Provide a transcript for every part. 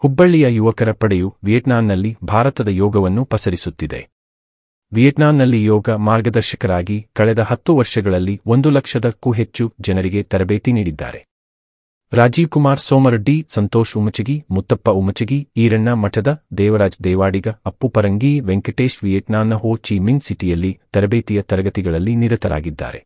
ಹುಬ್ಬಳ್ಳಿಯ ಯುವಕರ ಪಡೆಯು ವಿಯೆಟ್ನಾಂನಲ್ಲಿ ಭಾರತದ ಯೋಗವನ್ನು ಪಸರಿಸುತ್ತಿದೆ. ವಿಯೆಟ್ನಾಂನಲ್ಲಿ ಯೋಗ ಮಾರ್ಗದರ್ಶಕರಾಗಿ ಕಳೆದ 10 ವರ್ಷಗಳಲ್ಲಿ 1 ಲಕ್ಷದಕ್ಕೂ ಹೆಚ್ಚು ಜನರಿಗೆ ತರಬೇತಿ ನೀಡಿದ್ದಾರೆ. ರಾಜೀವ್ ಕುಮಾರ್ ಸೋಮರೆಡ್ಡಿ, ಸಂತೋಷ್ ಉಮಚಗಿ, ಮುತ್ತಪ್ಪ ಉಮಚಗಿ, ಈರಣ್ಣ ಮಠದ, ದೇವರಾಜ್ ದೇವಾಡಿಗ, ಅಪ್ಪು ಪರಂಗಿ, ವೆಂಕಟೇಶ್ ವಿಯೆಟ್ನಾಂನ ಹೋ ಚಿ ಮಿನ್ ಸಿಟಿಯಲ್ಲಿ ತರಬೇತಿಯ ತರಗತಿಗಳಲ್ಲಿ ನಿರತರಾಗಿದ್ದಾರೆ.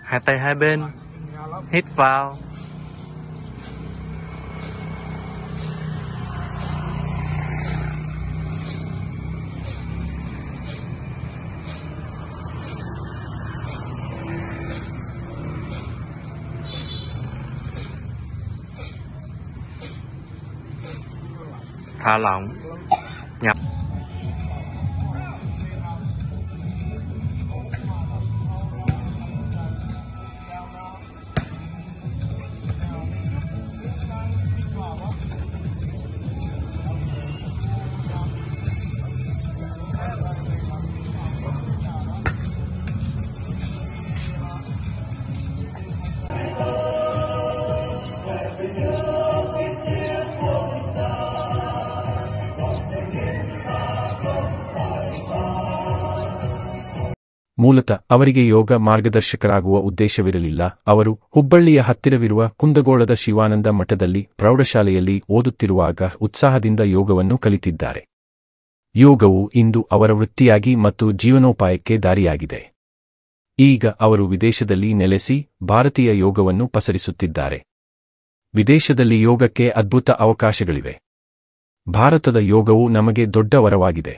Hai tay hai bên, hít vào. Thả lỏng, nhập. ಮೂಲತಃ ಅವರಿಗೆ ಯೋಗ ಮಾರ್ಗದರ್ಶಕರಾಗುವ ಉದ್ದೇಶವಿರಲಿಲ್ಲ. ಅವರು ಹುಬ್ಬಳ್ಳಿಯ ಹತ್ತಿರವಿರುವ ಕುಂದಗೋಳದ ಶಿವಾನಂದ ಮಠದಲ್ಲಿ ಪ್ರೌಢಶಾಲೆಯಲ್ಲಿ ಓದುತ್ತಿರುವಾಗ ಉತ್ಸಾಹದಿಂದ ಯೋಗವನ್ನು ಕಲಿತಿದ್ದಾರೆ. ಯೋಗವು ಇಂದು ಅವರ ವೃತ್ತಿಯಾಗಿ ಮತ್ತು ಜೀವನೋಪಾಯಕ್ಕೆ ದಾರಿಯಾಗಿದೆ. ಈಗ ಅವರು ವಿದೇಶದಲ್ಲಿ ನೆಲೆಸಿ ಭಾರತೀಯ ಯೋಗವನ್ನು ಪಸರಿಸುತ್ತಿದ್ದಾರೆ. ವಿದೇಶದಲ್ಲಿ ಯೋಗಕ್ಕೆ ಅದ್ಭುತ ಅವಕಾಶಗಳಿವೆ. ಭಾರತದ ಯೋಗವು ನಮಗೆ ದೊಡ್ಡ ವರವಾಗಿದೆ.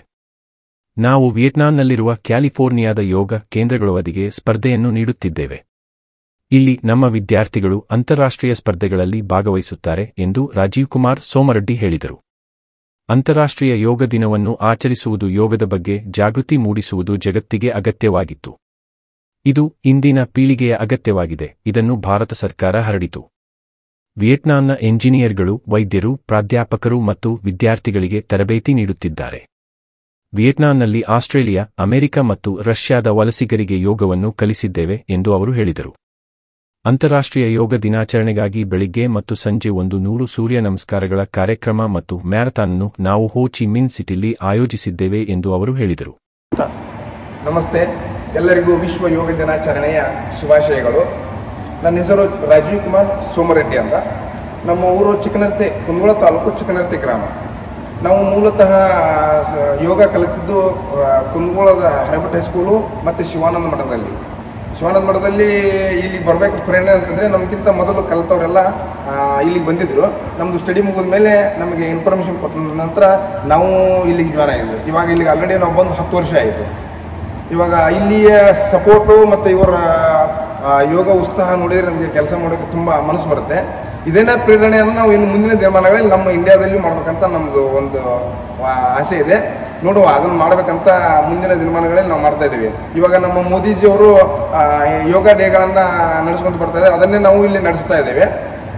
ನಾವು ವಿಯೆಟ್ನಾಂನಲ್ಲಿರುವ ಕ್ಯಾಲಿಫೋರ್ನಿಯಾದ ಯೋಗ ಕೇಂದ್ರಗಳೊಂದಿಗೆ ಸ್ಪರ್ಧೆಯನ್ನು ನೀಡುತ್ತಿದ್ದೇವೆ. ಇಲ್ಲಿ ನಮ್ಮ ವಿದ್ಯಾರ್ಥಿಗಳು ಅಂತಾರಾಷ್ಟ್ರೀಯ ಸ್ಪರ್ಧೆಗಳಲ್ಲಿ ಭಾಗವಹಿಸುತ್ತಾರೆ ಎಂದು ರಾಜೀವ್ ಕುಮಾರ್ ಸೋಮರೆಡ್ಡಿ ಹೇಳಿದರು. ಅಂತಾರಾಷ್ಟ್ರೀಯ ಯೋಗ ದಿನವನ್ನು ಆಚರಿಸುವುದು ಯೋಗದ ಬಗ್ಗೆ ಜಾಗೃತಿ ಮೂಡಿಸುವುದು ಜಗತ್ತಿಗೆ ಅಗತ್ಯವಾಗಿತ್ತು. ಇದು ಇಂದಿನ ಪೀಳಿಗೆಯ ಅಗತ್ಯವಾಗಿದೆ. ಇದನ್ನು ಭಾರತ ಸರ್ಕಾರ ಹರಡಿತು. ವಿಯೆಟ್ನಾಂನ ಎಂಜಿನಿಯರ್ಗಳು, ವೈದ್ಯರು, ಪ್ರಾಧ್ಯಾಪಕರು ಮತ್ತು ವಿದ್ಯಾರ್ಥಿಗಳಿಗೆ ತರಬೇತಿ ನೀಡುತ್ತಿದ್ದಾರೆ. ವಿಯೆಟ್ನಾಂನಲ್ಲಿ ಆಸ್ಟ್ರೇಲಿಯಾ, ಅಮೆರಿಕ ಮತ್ತು ರಷ್ಯಾದ ವಲಸಿಗರಿಗೆ ಯೋಗವನ್ನು ಕಲಿಸಿದ್ದೇವೆ ಎಂದು ಅವರು ಹೇಳಿದರು. ಅಂತಾರಾಷ್ಟ್ರೀಯ ಯೋಗ ದಿನಾಚರಣೆಗಾಗಿ ಬೆಳಿಗ್ಗೆ ಮತ್ತು ಸಂಜೆ 100 ಸೂರ್ಯ ನಮಸ್ಕಾರಗಳ ಕಾರ್ಯಕ್ರಮ ಮತ್ತು ಮ್ಯಾರಥಾನ್ ನಾವು ಹೋ ಚಿ ಮಿನ್ ಸಿಟಿಲಿ ಆಯೋಜಿಸಿದ್ದೇವೆ ಎಂದು ಅವರು ಹೇಳಿದರು. ನಮಸ್ತೆ, ಎಲ್ಲರಿಗೂ ವಿಶ್ವ ಯೋಗ ದಿನಾಚರಣೆಯ ಶುಭಾಶಯಗಳು. ನನ್ನ ಹೆಸರು ರಾಜೀವ್ ಕುಮಾರ್ ಸೋಮರೆಡ್ಡಿ ಅಂತ. ನಮ್ಮ ಊರು ಚಿಕ್ಕನರ್ತೆ, ಕುಂದಗೋಳ ತಾಲೂಕು ಚಿಕ್ಕನರ್ತೆ ಗ್ರಾಮ. ನಾವು ಮೂಲತಃ ಯೋಗ ಕಲಿತಿದ್ದು ಕುಂದಗೋಳದ ಹರಬಟ್ ಹೈಸ್ಕೂಲು ಮತ್ತು ಶಿವಾನಂದ ಮಠದಲ್ಲಿ ಇಲ್ಲಿಗೆ ಬರಬೇಕು ಪ್ರೇರಣೆ ಅಂತಂದರೆ ನಮಗಿಂತ ಮೊದಲು ಕಲಿತವರೆಲ್ಲ ಇಲ್ಲಿಗೆ ಬಂದಿದ್ದರು. ನಮ್ಮದು ಸ್ಟಡಿ ಮುಗಿದ ಮೇಲೆ ನಮಗೆ ಇನ್ಫಾರ್ಮೇಷನ್ ಕೊಟ್ಟ ನಂತರ ನಾವು ಇಲ್ಲಿಗೆ ಜಾಯ್ನ್ ಆಗಿದ್ವಿ. ಇವಾಗ ಇಲ್ಲಿಗೆ ಆಲ್ರೆಡಿ ನಾವು ಬಂದು 10 ವರ್ಷ ಆಯಿತು. ಇವಾಗ ಇಲ್ಲಿಯ ಸಪೋರ್ಟು ಮತ್ತು ಇವರ ಯೋಗ ಉತ್ಸಾಹ ನೋಡಿದರೆ ನಮಗೆ ಕೆಲಸ ಮಾಡೋಕ್ಕೆ ತುಂಬ ಮನಸ್ಸು ಬರುತ್ತೆ. ಇದೇನೇ ಪ್ರೇರಣೆಯನ್ನು ನಾವು ಇನ್ನು ಮುಂದಿನ ದಿನಮಾನಗಳಲ್ಲಿ ನಮ್ಮ ಇಂಡಿಯಾದಲ್ಲಿ ಮಾಡಬೇಕಂತ ನಮ್ಮದು ಒಂದು ಆಸೆ ಇದೆ. ನೋಡುವ, ಅದನ್ನು ಮಾಡಬೇಕಂತ ಮುಂದಿನ ದಿನಮಾನಗಳಲ್ಲಿ ನಾವು ಮಾಡ್ತಾ ಇದ್ದೀವಿ. ಇವಾಗ ನಮ್ಮ ಮೋದಿಜಿಯವರು ಯೋಗ ಡೇಗಳನ್ನು ನಡೆಸ್ಕೊಂಡು ಬರ್ತಾ ಇದ್ದಾರೆ. ಅದನ್ನೇ ನಾವು ಇಲ್ಲಿ ನಡೆಸ್ತಾ ಇದ್ದೇವೆ.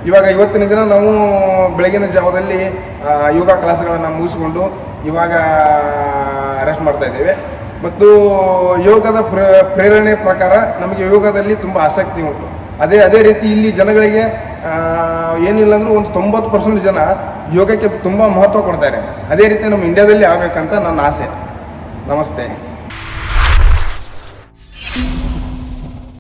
ಇವಾಗ ಇವತ್ತಿನ ದಿನ ನಾವು ಬೆಳಗಿನ ಜಾವದಲ್ಲಿ ಯೋಗ ಕ್ಲಾಸ್ಗಳನ್ನು ಮುಗಿಸ್ಕೊಂಡು ಇವಾಗ ರೆಸ್ಟ್ ಮಾಡ್ತಾ ಇದ್ದೇವೆ. ಮತ್ತು ಯೋಗದ ಪ್ರೇರಣೆ ಪ್ರಕಾರ ನಮಗೆ ಯೋಗದಲ್ಲಿ ತುಂಬ ಆಸಕ್ತಿ ಉಂಟು. ಅದೇ ರೀತಿ ಇಲ್ಲಿ ಜನಗಳಿಗೆ ಏನಿಲ್ಲ ಅಂದರೂ ಒಂದು 90% ಜನ ಯೋಗಕ್ಕೆ ತುಂಬ ಮಹತ್ವ ಕೊಡ್ತಾರೆ. ಅದೇ ರೀತಿ ನಮ್ಮ ಇಂಡಿಯಾದಲ್ಲಿ ಆಗಬೇಕಂತ ನನ್ನ ಆಸೆ. ನಮಸ್ತೆ.